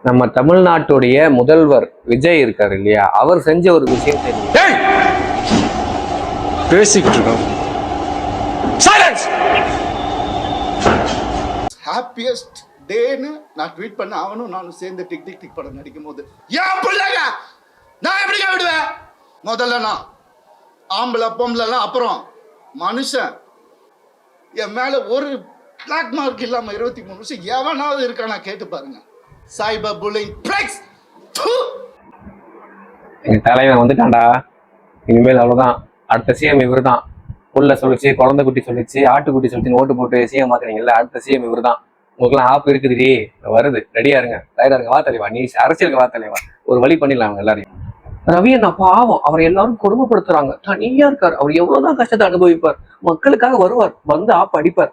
நம்ம தமிழ்நாட்டுடைய முதல்வர் விஜய் இருக்காரு இல்லையா, அவர் செஞ்ச ஒரு விஷயம் தெரியும். பேசிக்கிட்டு இருக்கோம். ஹாப்பியஸ்ட் டேன்னு நான் ட்வீட் பண்ண அவனும் நானும் சேர்ந்து டிக் டிக் டிக் படம் நடிக்கும் போது ஏன் பிள்ளைங்க நான் எப்படி விடுவேன்? முதல்ல நான் ஆம்பளை பொம்பளைலாம், அப்புறம் மனுஷன் என் மேல ஒரு பிளாக் மார்க் இல்லாம 23 வருஷம் எவனாவது இருக்கா நான் கேட்டு பாருங்க. Cyber bullying flex. எங்க தலைவன் வந்துட்டான்டா, இனிமேல் அவ்வளவுதான். அடுத்த சிஎம் இவர் தான். புள்ள சொல்லிச்சு, குழந்தை குட்டி சொல்லிச்சு, ஆட்டுக்குட்டி சொல்லிச்சு, ஓட்டு போட்டு சிஎம் மாத்தினீங்கல்ல, அடுத்த சிஎம் இவர் தான். உங்களுக்குலாம் ஆப் இருக்குதுடி, வருது, ரெடியா இருங்க, தயாரா இருங்க, வா தலைவா, நீ அரசியலுக்கு வா தலைவா, ஒரு வழி பண்ணிடலாம் அவங்க எல்லாரையும். ரவி அண்ணா பாவம், அவரை எல்லாரும் கொடுமைப்படுத்துறாங்க. தனியா இருக்காரு, அவர் எவ்வளவுதான் கஷ்டத்தை அனுபவிப்பார், மக்களுக்காக வருவார், வந்து ஆப் அடிப்பார்.